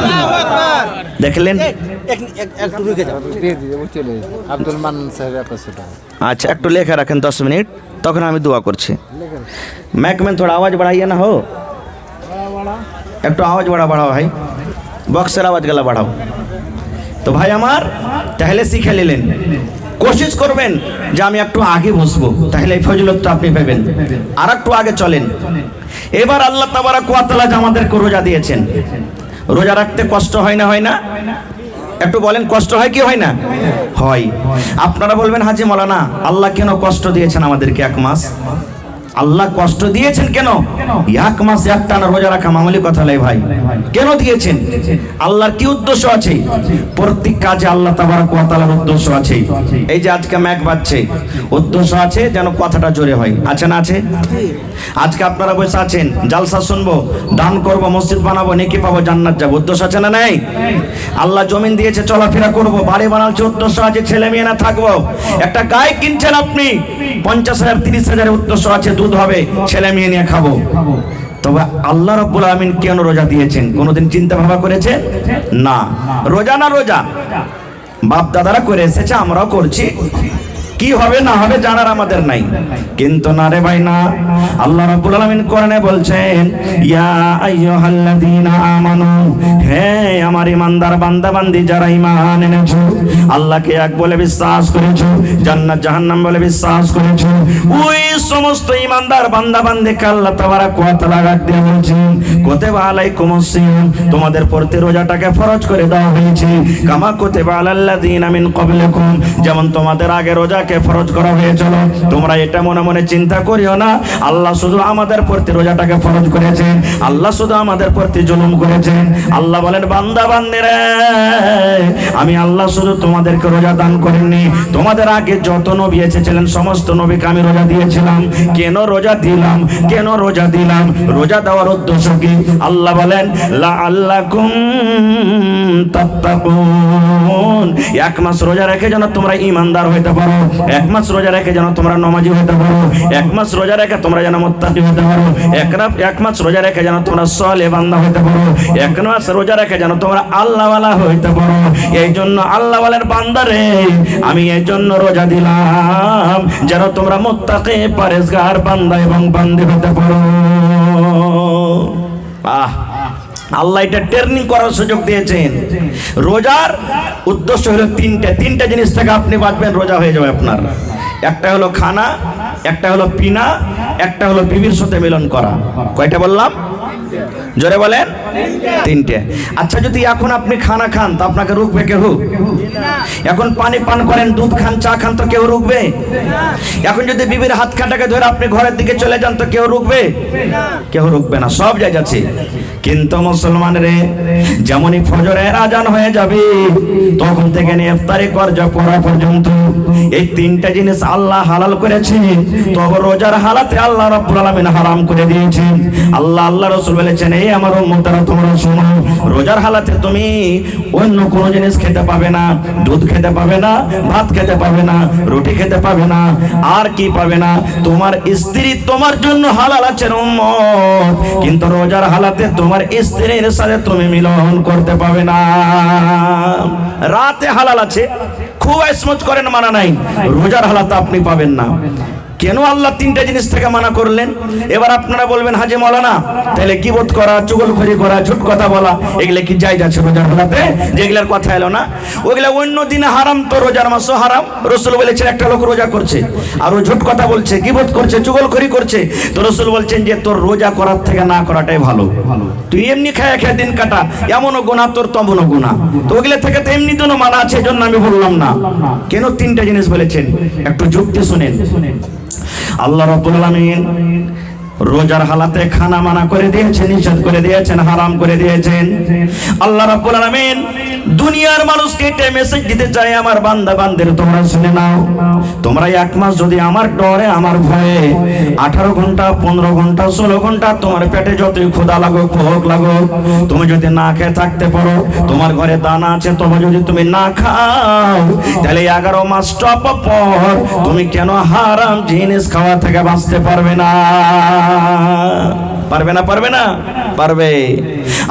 দেখলেন? একটু রুকে যাও। আব্দুল মান্নান সাহেব এত अच्छा एक लेखा रखें 10 मिनट तक हम दुआ कर मैक में थोड़ा आवाज़ बढ़ाइए ना हो एक तो आवाज़ बढ़ाओ भाई बक्सर आवाज़ गला बढ़ाओ तो भाई हमार ताहले शिखे निलेन कोशिश करबेन जे आमी एकटु आगे बसबो ताहले এই ফজিলত আপনি পাবেন আর একটু আগে চলেন এবার আল্লাহ তাবারক ওয়া তাআলা আমাদেরকে রোজা দিয়েছেন রোজা রাখতে কষ্ট হয় না একটু বলেন কষ্ট হয় কি হয় না হয় আপনারা বলবেন হাজী মাওলানা আল্লাহ কেন কষ্ট দিয়েছেন আমাদেরকে এক মাস আল্লাহ কষ্ট দিয়েছেন কেন এক মাস একটানা রোজা রাখা মামুলি কথা নয় ভাই কেন দিয়েছেন আল্লাহর কি উদ্দেশ্য আছে প্রত্যেক কাজে আল্লাহ তাবারক ওয়া তাআলার উদ্দেশ্য আছে এই যে আজকে ম্যাক বাজছে উদ্দেশ্য আছে যেন কথাটা জোরে হয় আছে না আছে আজকে আপনারা বসে আছেন জালসা শুনবো দান করব মসজিদ বানাবো নেকি পাবো জান্নাত যাব উদ্দেশ্য আছে না নাই আল্লাহ জমিন দিয়েছে চলাফেরা করব বাড়ি বানানোর উদ্দেশ্য আছে ছেলে মেয়ে না থাকবো একটা গায় কিনছেন আপনি 50,000 30,000 উদ্দেশ্য আছে দুধ হবে ছেলে মেয়ে নিয়ে খাবো তবে আল্লাহ রাব্বুল আমিন কেন রোজা দিয়েছেন কোনোদিন চিন্তা ভাবনা করেছেন না রোজা বাপ দাদারা করে এসেছে, আমরাও করছি। কি হবে না হবে জানার আমাদের নাই, কিন্তু না রে ভাই না। আল্লাহ রাব্বুল আলামিন কোরআনে বলছেন, ইয়া আইয়ুহাল্লাযীনা আমানু, হে আমার ইমানদার বান্দা বান্দি যারা ঈমান এনেছো, আল্লাহকে এক বলে বিশ্বাস করেছো, জান্নাত জাহান্নাম বলে বিশ্বাস করেছো, ওই সমস্ত ইমানদার বান্দা বান্দিকে আল্লাহ তাবারাক ওয়া তাআলা ডাক দিয়ে বলছেন, কুতিবা আলাইকুমুস সিয়াম, তোমাদের প্রতি রোজাটাকে ফরজ করে দেওয়া হয়েছে, কামা কুতিবা আলাল্লাযীনা মিন ক্বাবলিকুম, যেমন তোমাদের আগে রোজা ফরজ করা হয়েছিল। তোমরা এটা মনে মনে চিন্তা করিও না আল্লাহ শুধু আমাদের প্রতি রোজাটাকে ফরজ করেছেন, আল্লাহ শুধু আমাদের প্রতি জুলুম করেছেন। আল্লাহ বলেন, বান্দা বান্দিরা, আমি আল্লাহ শুধু তোমাদেরকে রোজা দান করিনি, তোমাদের আগে যত নবী এসেছিলেন সমস্ত নবীকে আমি রোজা দিয়েছিলাম। কেন রোজা দিলাম? কেন রোজা দিলাম? রোজা দেওয়ার উদ্দেশ্য কি? আল্লাহ বলেন, লাআল্লাকুম তাত্তাকুন, এক মাস রোজা রেখে যেন তোমরা ঈমানদার হইতে পারো, এক মাস রোজা রেখে যেন তোমরা নামাজি হতে পারো, এক মাস রোজা রেখে তোমরা যেন মুত্তাকি হতে পারো, এক মাস রোজা রেখে যেন তোমরা সালেহ বান্দা হতে পারো, এক মাস রোজা রেখে যেন তোমরা আল্লাহওয়ালা হইতে পারো। এই জন্য আল্লাহ বলেন, বান্দারে আমি এই জন্য রোজা দিলাম যেন তোমরা মুত্তাকি পরহেজগার বান্দা এবং বান্দি হতে পারো। আল্লাহ এটা ট্রেনিং করার সুযোগ দিয়েছেন। রোজার উদ্দেশ্য হলো তিনটা জিনিস থেকে আপনি বাঁচবেন, রোজা হয়ে যাবে আপনার। একটা হলো খানা, একটা হলো পিনা, একটা হলো বিবির সাথে মিলন করা। কয়টা বললাম? জোরে বলেন। তিনটে। আচ্ছা, যদি এখন আপনি খানা খান তো আপনাকে রুকবে কেউ? এখন পানি পান করেন, দুধ খান, চা খান তো কেউ রুকবে? এখন যদি বিবির হাত কাটাকে ধরে আপনি ঘরের দিকে চলে যান তো কেউ রুকবে? কেউ রুকবে না, সব জায়গা আছে। কিন্তু মুসলমানের যেমনই ফজরের আজান হয়ে যাবে তখন থেকে নিয়ে ইফতারি করা পর্যন্ত এই তিনটা জিনিস আল্লাহ হালাল করেছেন, তবে রোজার হালাতে আল্লাহ রাব্বুল আলামিন হারাম করে দিয়েছেন। আল্লাহ রাসূল বলেছেন, এই আমার উম্মতরা তোমরা শোনো, রোজার হালাতে তুমি অন্য কোনো জিনিস খেতে পাবে না, দুধ খেতে পাবে না, ভাত খেতে পাবে না, রুটি খেতে পাবে না, আর কি পাবে না? তোমার স্ত্রী তোমার জন্য হালাল আছে উম্মত, কিন্তু রোজার হালাতে তোমার স্ত্রীর সাথে তুমি মিলন করতে পাবে না। রাতে হালাল আছে, খুব ইসমত করেন, মানা নাই। রোজার হালাতে আপনি পাবেন না। কেন আল্লাহ তিনটা জিনিস থেকে মানা করলেন? এবার আপনারা বলবেন, হাজি মাওলানা তাহলে গীবত করা, চুগলখড়ি করা, ঝুট কথা বলা এগুলা কি জায়েজ আছে রোজার হালাতে? যেগুলার কথা এলো না ওগুলা অন্য দিনে হারাম, তো রোজার মাসও হারাম। রাসূল বলেছেন, একটা লোক রোজা করছে আর ও ঝুট কথা বলছে, গীবত করছে, চুগলখড়ি করছে, তো রাসূল বলছেন যে তোর রোজা করার থেকে না করাটাই ভালো। তুই এমনি খায় খেয়ে দিন কাটা, এমনও গুনাহ তোর তেমনও গুনাহ, তো ওগুলা থেকে তো এমনি তো মানা আছে, এজন্য আমি বললাম না। কেন তিনটা জিনিস বলেছেন একটু যুক্তি শুনেন। আল্লাহ রাব্বুল আলামিন রোজার হালাতে খানা মানা করে দিয়েছেন, নিষেধ করে দিয়েছেন, হারাম করে দিয়েছেন। আল্লাহ রাব্বুল আলামিন দুনিয়ার মানুষকে এটা মেসেজ দিতে চায়, আমার বান্দা বান্দির তোমরা শুনে নাও, তোমরা এক মাস যদি আমার ডরে, আমার ভয়ে 18 ঘন্টা, 15 ঘন্টা, 16 ঘন্টা তোমার পেটে যতই ক্ষুধা লাগুক, ভোক লাগুক, তুমি যদি না খেয়ে থাকতে পারো, তোমার ঘরে দানা আছে, তবে যদি তুমি না খাও, তাহলে 11 মাস টপ পর তুমি কেন হারাম জিনিস খাওয়া থেকে বাঁচতে পারবে না? পারবে না? পারবে না? পারবে।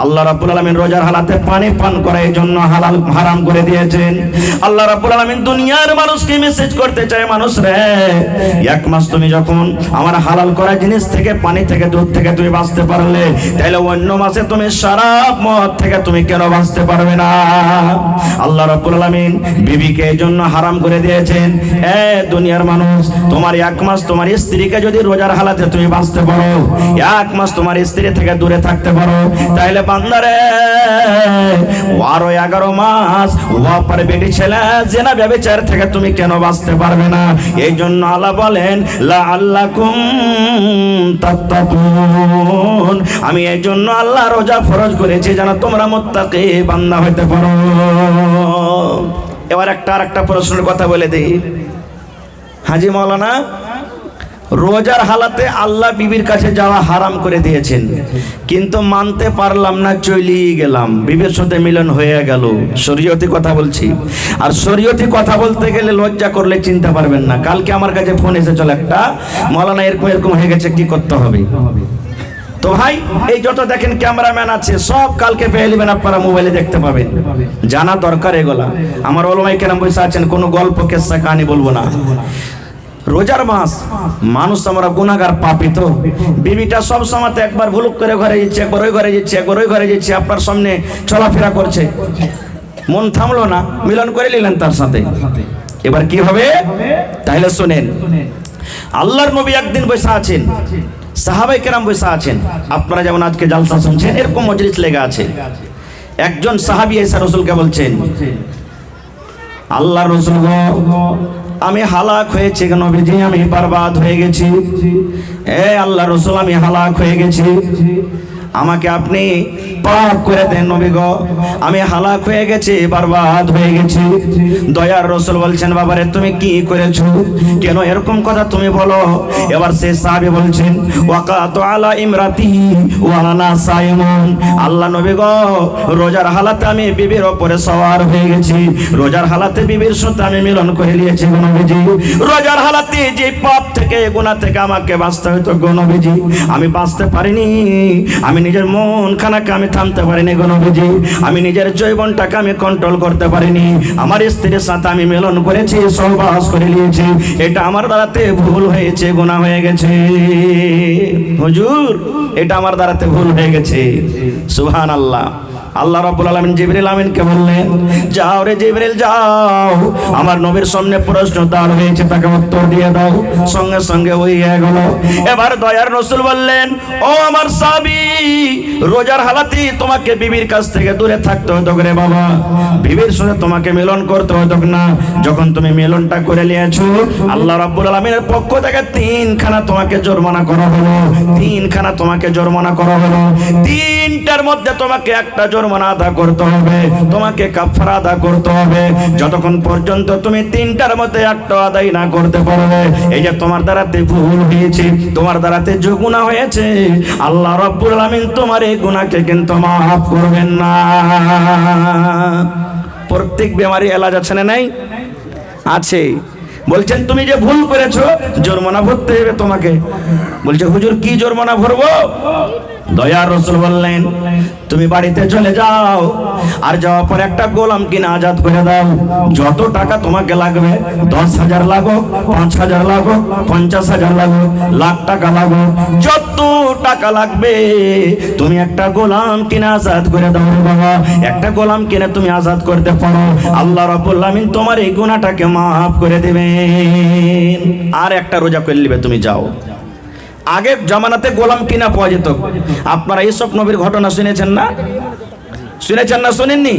আল্লাহ রাব্বুল আলামিন রোজার হালাতে পানি পান করার জন্য হালাল হারাম করে দিয়েছেন। আল্লাহ রাব্বুল আলামিন দুনিয়ার মানুষকে মেসেজ করতে চায়, মানুষ রে, এক মাস তুমি যখন আমার হালাল করা জিনিস থেকে, পানি থেকে, দুধ থেকে তুমি বাঁচতে পারলে, তাহলে অন্য মাসে তুমি শরাব মদ থেকে তুমি কেন বাঁচতে পারবে না? আল্লাহ রাব্বুল আলামিন বিবিকে এই জন্য হারাম করে দিয়েছেন। দুনিয়ার মানুষ, তোমার এক মাস তোমার স্ত্রীকে যদি রোজার হালাতে তুমি বাঁচতে পারো, এক মাস তোমার স্ত্রী থেকে দূরে থাকতে পারো, তাহলে বান্দারে আরো 11 মাস ওয়াপার বেটি ছেলে জেনা ব্যভিচার থেকে তুমি কেন বাঁচতে পারবে না? এই জন্য আল্লাহ বলেন, লাআল্লাকুম তাত্তাকুন, আমি এই জন্য আল্লাহ রোজা ফরজ করেছি যেন তোমরা মুত্তাকি বান্দা হতে পারো। এবার আরেকটা প্রশ্নের কথা বলে দিই, হাজি মাওলানা রোজার হালাতে আল্লাহ বিবির কাছে যাওয়া হারাম করে দিয়েছেন, কিন্তু মানতে পারলাম না, চলেই গেলাম, বিবির সাথে মিলন হয়ে গেল। শরীয়তি কথা বলছি, আর শরীয়তি কথা বলতে গেলে লজ্জা করলে চিনতে পারবেন না। কালকে আমার কাছে ফোন এসেছিল একটা, মাওলানা এরকম এরকম হয়ে গেছে, কি করতে হবে? তো ভাই এই যত দেখেন ক্যামেরাম্যান আছে সব কালকে পেয়ে নেবেন, আপনারা মোবাইলে দেখতে পাবেন। জানা দরকার এগুলা। আমার ওলামায়ে কেরাম বসে আছেন, কোনো গল্প কেসা কাহিনী বলবো না। রোজার মাস, মানুষ আমরা গুনাহগার পাপী, তো বিবিটা সব সময় একবার ভুলুক করে ঘরে যাচ্ছে, একবার ওই ঘরে যাচ্ছে, একবার ওই ঘরে যাচ্ছে, আপনার সামনে চলাফেরা করছে, মন থামলো না, মিলন করে নিলেন তার সাথে। এবার কি হবে তাহলে শোনেন, আল্লাহর নবী একদিন বসে আছেন, সাহাবায়ে কেরাম বসে আছেন, আপনারা যেমন আজকে জালসা শুনছেন এরকম মজলিস লেগে আছে। একজন সাহাবী এসে রাসূলকে বলছেন, আল্লাহর রাসূল গো, আমি হালাক হয়েছি গো নবীজি, আমি বরবাদ হয়ে গেছি। এ আল্লাহর রাসূল, আমি হালাক হয়ে গেছি, আমাকে আপনি পাক করে দেন নবী গো, আমি হালাক হয়ে গেছি, বরবাদ হয়ে গেছি। দয়ার রাসূল বলছেন, বাবারে তুমি কি করেছো, কেন এরকম কথা তুমি বলো? এবার সেই সাহাবী বলছেন, ওয়াকাতু আলা ইমরাতি ওয়া আনা সাইমুন, আল্লাহ নবী গো, রোজার হালাতে আমি বিবির উপরে সওয়ার হয়ে গেছি, রোজার হালাতে বিবির সাথে আমি মিলন করে নিয়েছি গো নবীজি। রোজার হালাতে যে পাপ থেকে গুনাহ থেকে আমাকে বাঁচতে হতো গো নবীজি, আমি বাঁচতে পারিনি, আমি নিজের মন খানাকে আমি থামতে পারিনি গো নবীজি, আমি নিজের জৈবনটাকে আমি কন্ট্রোল করতে পারিনি, আমার স্ত্রীর সাথে আমি মিলন করেছি, সহবাস করে নিয়েছি, এটা আমার দ্বারাতে ভুল হয়েছে, গুনাহ হয়ে গেছে হুজুর, এটা আমার দ্বারাতে ভুল হয়ে গেছে। সুবহানাল্লাহ। আল্লাহ রাব্বুল আলামিন জিবরিল আমিনকে বললেন, যাও রে জিবরিল যাও, আমার নবীর সামনে প্রশ্ন দাঁড় হয়েছে, তাকে উত্তর দিয়ে দাও। সঙ্গে সঙ্গে ওই গেল। এবার দয়ার রাসূল বললেন, ও আমার সাহাবী, রোজার হালাতে তোমাকে বিবির কাছ থেকে দূরে থাকতে হতো রে বাবা, বিবির সাথে তোমাকে মিলন করতে হতো না, যখন তুমি মিলনটা করে নিয়েছো, আল্লাহ রাব্বুল আলামিনের পক্ষ থেকে তিনখানা তোমাকে জরিমানা করা হলো, তিনখানা তোমাকে জরিমানা করা হলো, তিনটার মধ্যে তোমাকে একটা জরিমানা আদা করতে হবে, তোমাকে কাফারা আদা করতে হবে, যতক্ষণ পর্যন্ত তুমি তিনটার মধ্যে একটা আদায় না করতে পারবে, এই যে তোমার দ্বারাতে ভুল হয়েছে, তোমার দ্বারাতে যে গুনাহ হয়েছে, আল্লাহ রাব্বুল আলামিন তোমার এই গুনাহকে কিন্তু মাফ করবেন না। প্রত্যেক বেমারি এলাজ আছে না নাই? আছে। বলছেন তুমি যে ভুল করেছো, জরিমানা ভরতে হবে তোমাকে। বলছে হুজুর কি জরিমানা ভরবো? দয়ার রাসূল বললেন, তুমি বাড়িতে চলে যাও, আর যাওয়ার পর একটা গোলাম কিনে আজাদ করে দাও, যত টাকা তোমাকে লাগবে, 10,000 লাগো, 5,000 লাগো, 50,000 লাগো, লাখ টাকা লাগো, যত টাকা লাগবে তুমি একটা গোলাম কিনে আজাদ করে দাও বাবা, একটা গোলাম কিনে তুমি আজাদ করতে পারো, আল্লাহ রাব্বুল আমিন তোমার এই গুনাহটাকে মাফ করে দেবেন। আর একটা রোজা করে নিবে, তুমি যাও। আগে জামানাতে গোলাম কিনা পাওয়া যেত। আপনারা ইউসুফ নবীর ঘটনা শুনেছেন না? শুনেছেন না শুনেননি?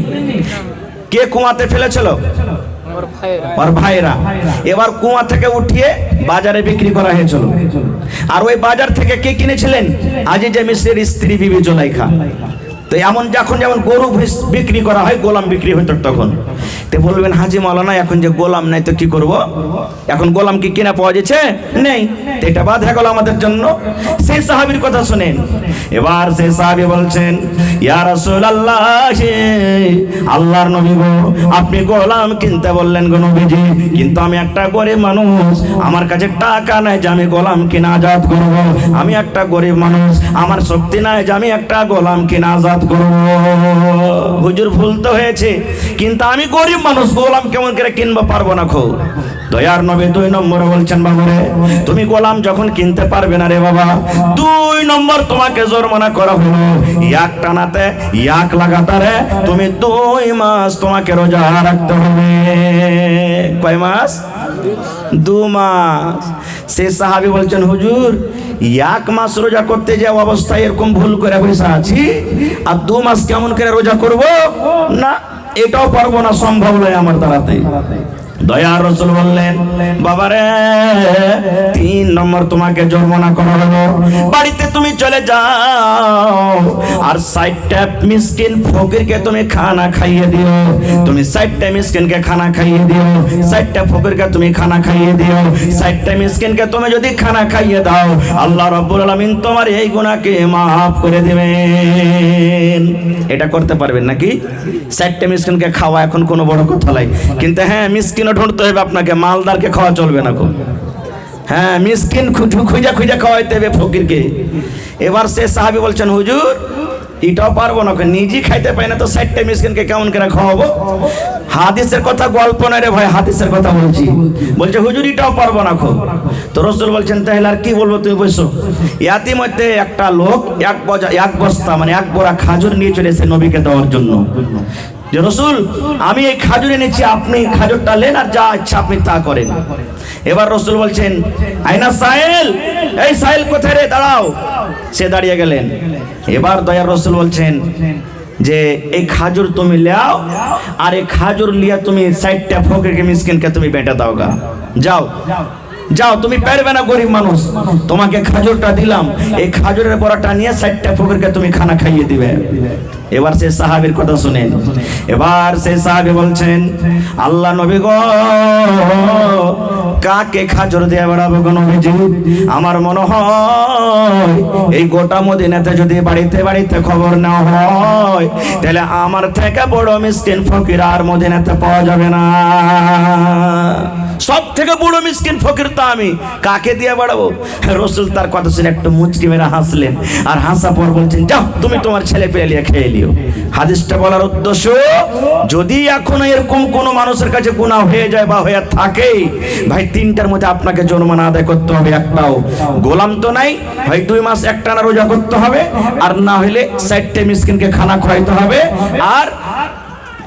কে কুয়াতে ফেলেছিল? ওর ভাইরা। এবার কুয়া থেকে উঠিয়ে বাজারে বিক্রি করা হয়েছিল, আর ওই বাজার থেকে কে কিনেছিলেন? আজিজে মিসরের স্ত্রী বিবি জুলাইখা। তো এমন যখন যেমন গরু বিক্রি করা হয়, গোলাম বিক্রি হতো তখন। তো বলবেন হাজি মাওলানা, এখন যে গোলাম নাই তো কি করব? এখন গোলাম কি কিনা পাওয়া যাচ্ছে? নেই। এটা বাদ হয়ে গেল আমাদের জন্য। সেই সাহাবীর কথা শুনেন। এবার সেই সাহাবী বলছেন, ইয়া রাসূলুল্লাহ, আল্লাহর নবী গো, আপনি গোলাম কিনতে বললেন গো নবীজি, কিন্তু আমি একটা গরিব মানুষ, আমার কাছে টাকা নাই যে আমি গোলাম কিনা আজাদ করব, আমি একটা গরিব মানুষ, আমার শক্তি নাই যে আমি একটা গোলাম কিনা আজাদ করব। হুজুর ভুল তো হয়েছে, কিন্তু আমি গরিব মানুষ, গোলাম কেমন করে কিনবো, পারবো না। খো দয়ার নবী 2 নম্বরে বলছেন, বাবারে তুমি গোলাম যখন কিনতে পারবে না রে বাবা, 2 নম্বর তোমাকে জরিমানা করা হলো, এক টানাতে এক লাগাতারে তুমি 2 মাস তোমাকে রোজা রাখতে হবে। কয় মাস? 2 মাস। সে সাহাবী বলছেন, হুজুর 1 মাস রোজা করতে যে অবস্থায় এরকম ভুল করে বসে আছি, আর 2 মাস কেমন করে রোজা করব? না, এটাও পারবো না, সম্ভব নয় আমার দ্বারাতে। দয়ার রাসূল বললেন, বাবারে 3 নম্বর তোমাকে জরিমানা করা হলো, বাড়িতে তুমি চলে যাও, আর 60টা মিসকিন ফকিরকে তুমি খানা খাইয়ে দিও, তুমি 60টা মিসকিনকে খানা খাইয়ে দিও, 60টা ফকিরকে তুমি খানা খাইয়ে দিও, 60টা মিসকিনকে তুমি যদি খানা খাইয়ে দাও, আল্লাহ রাব্বুল আলামিন তোমার এই গুনাহকে maaf করে দিবেন। এটা করতে পারবেন নাকি? 60টা মিসকিনকে খাওয়া এখন কোনো বড় কথা নয়, কিন্তু হ্যাঁ মিসকিন ঢুঁড়তে হবে আপনাকে, মালদারকে খাওয়া চলবে না। হ্যাঁ, মিসকিন খুঁজা খুঁজা খাওয়াইতে হবে ফকিরকে। এবার সে সাহাবী বলছেন, হুজুর এটাও পারবো না, নিজেই খাইতে পাই না তো 60টা মিসকিনকে কেমন করে খাওয়াবো? হাদিসের কথা গল্প নয় রে ভাই, হাদিসের কথা বলছি। বলছে হুজুর এটাও পারবো না খুব। তো রাসূল বলছেন তাহলে আর কি বলবো, তুমি বসো। ইতিমধ্যে একটা লোক এক বস্তা মানে এক বোরা খাজুর নিয়ে চলে এসে নবীকে দেওয়ার জন্য, যে রাসূল আমি এই খাজুর এনেছি, আপনি খাজুরটা নেন আর যা ইচ্ছা আপনি তা করেন। এবার রাসূল বলছেন, আইনা সাইল, এই সাইল কোথায় রে, দাঁড়াও। সে দাঁড়িয়ে গেলেন। এবার দয়ার রাসূল বলছেন যে এই খাজুর তুমি লাও, আর এই খাজুর লিয়া তুমি 60টা ফকিরকে মিসকিনকে তুমি বেঁটে দাও গা, যাও যাও, তুমি পারবে না গরিব মানুষ, তোমাকে খাজুরটা দিলাম, এই খাজুরের বড়াটা নিয়ে 60টা ফকিরকে তুমি খানা খাইয়ে দিবে। এবার সেই সাহাবীর কথা শুনেন। এবার সেই সাহাবী বলছেন, আল্লাহ নবী গো, কাকে খাজুর দিয়ে বেড়াবো গো নবীজি? আমার মনে হয় এই গোটা মদিনাতে যদি বাড়িতে বাড়িতে খবর না হয়, তাহলে আমার থেকে বড় মিসকিন ফকির আর মদিনাতে পাওয়া যাবে না। সব থেকে বড় মিসকিন ফকির তো আমি, কাকে দিয়ে বাড়াবো? রাসূল তার কথা শুনে একটু মুচকি মেরে হাসলেন, আর হাসা পর বলছেন, যাও তুমি তোমার ছেলে পেলে নিয়ে খেয়ে নিও। হাদিসটা বলার উদ্দেশ্য, যদি এখনো এরকম কোনো মানুষের কাছে গুনাহ হয়ে যায় বা হয়ে থাকে, ভাই 3টার মধ্যে আপনাকে জরিমানা আদায় করতে হবে। একটাও গোলাম তো নাই, হয় 2 মাস একটানা রোজা করতে হবে, আর না হলে 60টা মিসকিনকে খানা খাওয়াইতে হবে, আর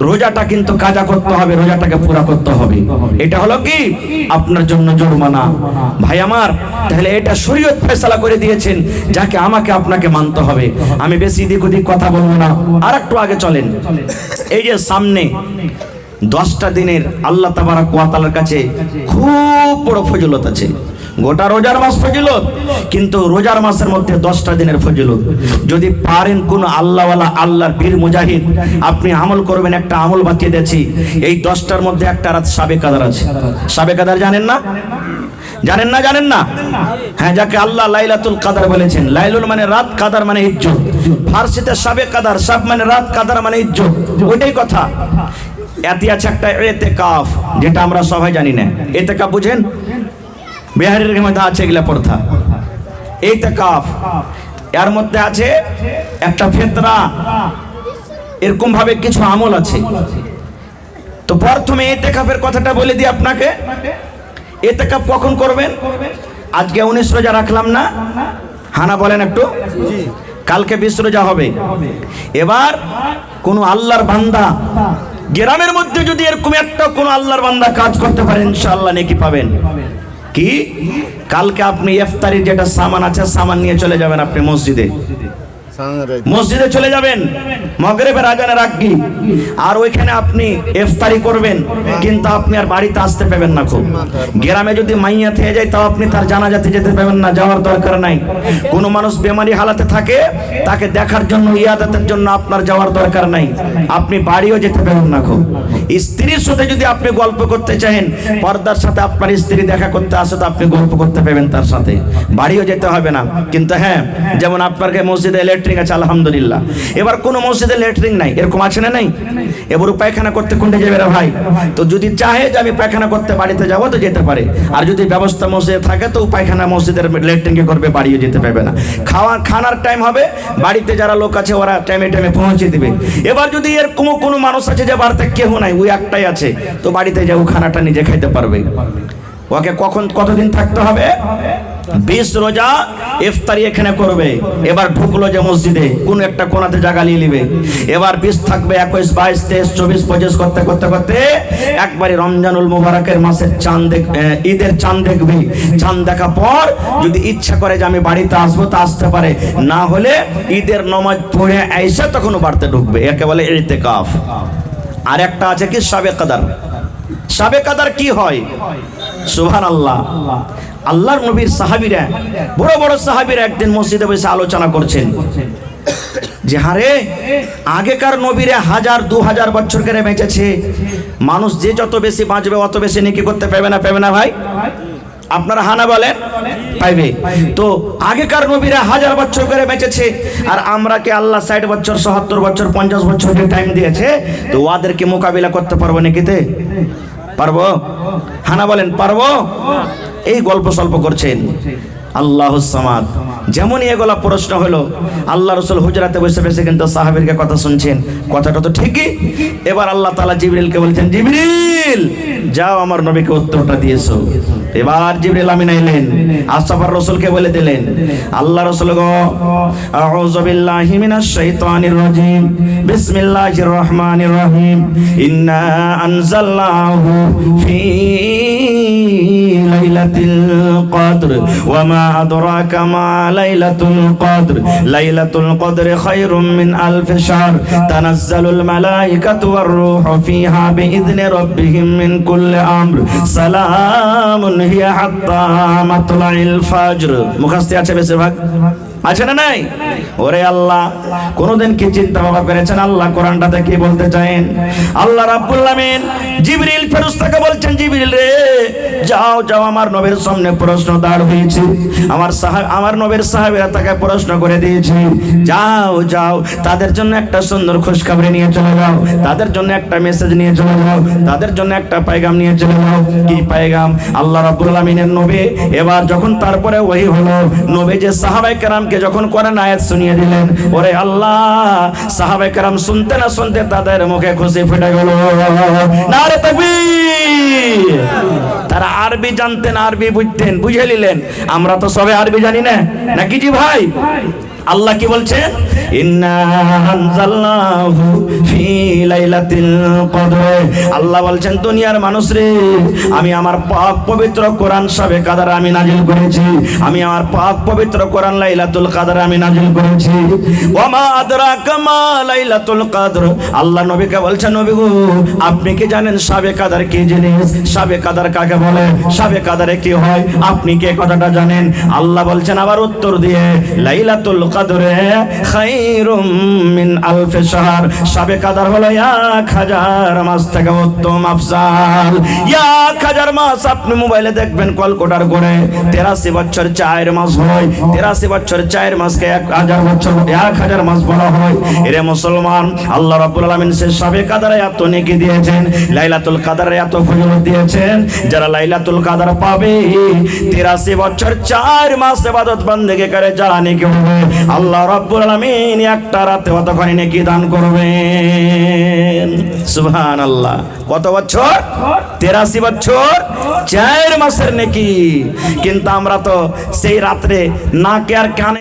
রোজাটা কিন্তু কাজা করতে হবে, রোজাটাকে পুরা করতে হবে। এটা হলো কি আপনার জন্য জরিমানা। ভাই আমার, তাহলে এটা শরীয়ত ফয়সালা করে দিয়েছেন, যাকে আমাকে আপনাকে মানতে হবে। আমি বেশি দিক ওদিক কথা বলবো না, আর একটু আগে চলেন। এই যে সামনে 10টা দিনের আল্লাহ তাবারক ওয়া তাআলার কাছে খুব বড় ফজিলত আছে। গোটা রোজার মাস ফজিলত, কিন্তু রোজার মাসের মধ্যে 10টা দিনের ফজিলত। যদি পারেন কোন আল্লাহওয়ালা, আল্লাহর বীর মুজাহিদ, আপনি আমল করবেন। একটা আমল বাকিয়ে দিয়েছি, এই 10টার মধ্যে একটা রাত শাবে কাদর আছে। শাবে কাদর জানেন না? জানেন না? জানেন না? হ্যাঁ, যাকে আল্লাহ লাইলাতুল কাদর বলেছেন। লাইলুল মানে রাত, কাদর মানে ইজ্জত। ফার্সিতে শাবে কাদর, শাব মানে রাত, কাদর মানে ইজ্জত, ওইটাই কথা। এতে আছে একটা ইতিকাফ, যেটা আমরা সবাই জানি না। ইতিকাফ বুঝেন? বিহারের মধ্যে আছে এগুলা প্রথা, ইতিকাফ। এর মধ্যে আছে একটা ফিতরা, এরকম ভাবে কিছু আমল আছে। তো প্রথমে ইতিকাফের কথাটা বলে দিই আপনাকে। ইতিকাফ কখন করবেন? আজকে 19 রোজা রাখলাম না, হানা বলেন একটু, কালকে 20 রোজা হবে। এবার কোন আল্লাহর বান্দা গ্রামের মধ্যে যদি এরকম একটা কোন আল্লাহর বান্দা কাজ করতে পারে, ইনশাআল্লাহ নেকি পাবেন। কি? কালকে আপনি ইফতারির যেটা সামান আছে, সামান নিয়ে চলে যাবেন আপনি মসজিদে। মসজিদে চলে যাবেন মাগরিবের আজানের আগে, আর ওইখানে আপনি ইফতারি করবেন। কিন্তু আপনি আর বাড়িতে আসতে পাবেন না। খুব গ্রামে যদি মাইয়া থেকে যায়, তাও আপনি তার জানাজাতে যেতে পাবেন না, যাওয়ার দরকার নাই। কোনো মানুষ বেমারি হালাতে থাকে, তাকে দেখার জন্য, ইয়াদাতের জন্য আপনার যাওয়ার দরকার নাই। আপনি বাড়িও যেতে পাবেন না। খুব স্ত্রীর সাথে যদি আপনি গল্প করতে চান, পর্দার সাথে আপনার স্ত্রী দেখা করতে আসে, তো আপনি গল্প করতে পাবেন তার সাথে, বাড়িও যেতে হবে না। কিন্তু হ্যাঁ, যেমন আপনার মসজিদে ল্যাট্রিন আছে, আলহামদুলিল্লাহ। এবার কোন মসজিদে ল্যাট্রিন নাই, এরকম আছে না? নাই। এবার পায়খানা করতে কোনটা যাবে রে ভাই? তো যদি চাহে যে আমি পায়খানা করতে বাড়িতে যাবো, তো যেতে পারে। আর যদি ব্যবস্থা মসজিদে থাকে, তো পায়খানা মসজিদের ল্যাট্রিনকে করবে, বাড়িও যেতে পারবে না। খানার টাইম হবে, বাড়িতে যারা লোক আছে ওরা টাইমে টাইমে পৌঁছে দিবে। এবার যদি এরকম কোনো মানুষ আছে যে বাড়িতে কেউ নাই, ওই একটাই আছে, তো বাড়িতে যাও, খানাটা নিজে খাইতে পারবে। ওকে কতদিন থাকতে হবে? 20 রোজা ইফতারি এখানে করবে। এবার ঢুকলো যে মসজিদে, কোন একটা কোনাতে জায়গা নিয়ে নিবে। এবার 20 থাকবে, 21, 22, 23, 24, 25 করতে করতে করতে একবারে রমজানুল মুবারকের মাসের চাঁদ, ঈদের চাঁদ দেখবে। চাঁদ দেখা পর যদি ইচ্ছা করে যে আমি বাড়িতে আসবো, তা আসতে পারে, না হলে ঈদের নামাজ পড়ে আইসা তখন বাড়িতে ঢুকবে। একে বলে ইতিকাফ। আর একটা আছে কি শাবে কাদর। শাবে কাদর কি হয়? সুবহানাল্লাহ। আল্লাহর নবীর সাহাবীরা, বড় বড় সাহাবীরা একদিন মসজিদে বসে আলোচনা করছেন যে হারে, আগেকার নবীরা 1000, 2000 বছর করে বেঁচেছে। মানুষ যে যত বেশি বাঁচবে, অত বেশি নেকি করতে পারবে না? পাবে না ভাই? আপনারা হানা বলেন, পাইবে। তো আগেকার নবীরা 1000 বছর করে বেঁচেছে, আর আমরা কি আল্লাহ 60 বছর, 70 বছর, 50 বছর টাইম দিয়েছে, তো ওদেরকে মোকাবিলা করতে পারবো নাকিতে? পারবো? হানা বলেন, পারবো? এই গল্প সল্প করছেন। আল্লাহুস সামাদ, যেমনই এগুলা প্রশ্ন হলো, আল্লাহ রসুল হুজরাতে বসে বসে কিন্তু সাহাবীরকে কথা শুনছেন, কথাটা তো ঠিকই। এবার আল্লাহ তাআলা জিবরিলকে বলছেন, জিবরিল যাও আমার নবীকে উত্তরটা দিয়েছো। এবার জিবরিল আমিন আইলেন, আসফার রসুলকে বলে দিলেন, আল্লাহ রসুল গো, আউযু বিল্লাহি মিনাশ শাইতানির রাজিম, বিসমিল্লাহির রহমানির রহিম, ইন্না আনজালনাহু ফি লাইলাতুল কদর ওয়া মা আদরাকা মা লাইলাতুল কদর, লাইলাতুল কদর খায়রুম মিন আলফি শাহর, তানাজ্জালুল মালাইকাতু ওয়ার রূহু ফিহা বিইذনি রাব্বিহিম মিন কুল্লি আমর, সালামুন হিয়া হাত্তা মাতলাইল ফাজর। মুখস্থ আছে বেশিরভাগ, আছে না নাই? ওরে আল্লাহ, কোনদিন কি চিন্তা ভাবনা করেছেন আল্লাহ কোরআনটাতে কি বলতে চান? আল্লাহ রাব্বুল আমিন জিবরিল ফেরেশতাকে বলছেন, জিবরিল রে যাও যাও, আমার নবীর সামনে প্রশ্ন দাঁড় হয়েছে, আমার নবীর সাহাবীরা তাকে প্রশ্ন করে দিয়েছে, যাও যাও তাদের জন্য একটা সুন্দর খুশখবরি নিয়ে চলে যাও, তাদের জন্য একটা মেসেজ নিয়ে চলে যাও, তাদের জন্য একটা পেগাম নিয়ে চলে যাও। কি পেগাম? আল্লাহ রাব্বুল আমিনের নবী এবার যখন তারপরে ওহী হলো, নবী যে সাহাবায়ে কেরামকে যখন কোরআন আয়াত শুনিয়ে দিলেন, ওরে আল্লাহ, সাহাবায়ে কেরাম শুনতে না শুনতে তাদের মুখে খুশি ফুটে গেল। নারে তাকবীর! তারা আরবি জানতেন, আরবি বুঝতেন, বুঝে নিলেন। আমরা তো সবে আরবি জানি না, নাকি জি ভাই? আল্লাহ কি বলছেন? ইন্না আনজালনাহু ফি লাইলাতিল কদর। আল্লাহ বলছেন, দুনিয়ার মানুষ রে, আমি আমার পাক পবিত্র কোরআন শবে কদর আমি নাজিল করেছি, আমি আমার পাক পবিত্র কোরআন লাইলাতুল কদর আমি নাজিল করেছি। ওয়া মা আদরাকা মা লাইলাতুল কদর। আল্লাহ নবীকে বলছেন, নবী গো, আপনি কি জানেন শবে কদর কি জিনিস? শবে কদর কাকে বলে? শবে কদরে কি হয়? আপনি কি কথাটা জানেন? আল্লাহ বলছেন আবার উত্তর দিয়ে, লাইলাতুল কদরে খায়রুম মিন আলফি শাহর। শবে কদর হলো 1000 মাস থেকে উত্তম আফজাল। 1000 মাস আপনি মোবাইলে দেখবেন কলকাতার করে 83 বছর 4 মাস হয়, 83 বছর 4 মাসকে 1000 বছর 1000 মাস বলা হয়। এরে মুসলমান, আল্লাহ রাব্বুল আলামিন সে শবে কদরে এত নেকি দিয়েছেন, লাইলাতুল কদরে এত ফজিলত দিয়েছেন, যারা লাইলাতুল কদর পাবে 83 বছর 4 মাস ইবাদত বندگی করে যারা নেকি হবে, আল্লাহ রাব্বুল আলামিন একটা রাতে কতখানি নেকি দান করবেন। সুবহানাল্লাহ। কত বছর? 83 বছর 4 মাসের নেকি। কিন্তু আমরা তো সেই রাত্রে নাকে আর কানে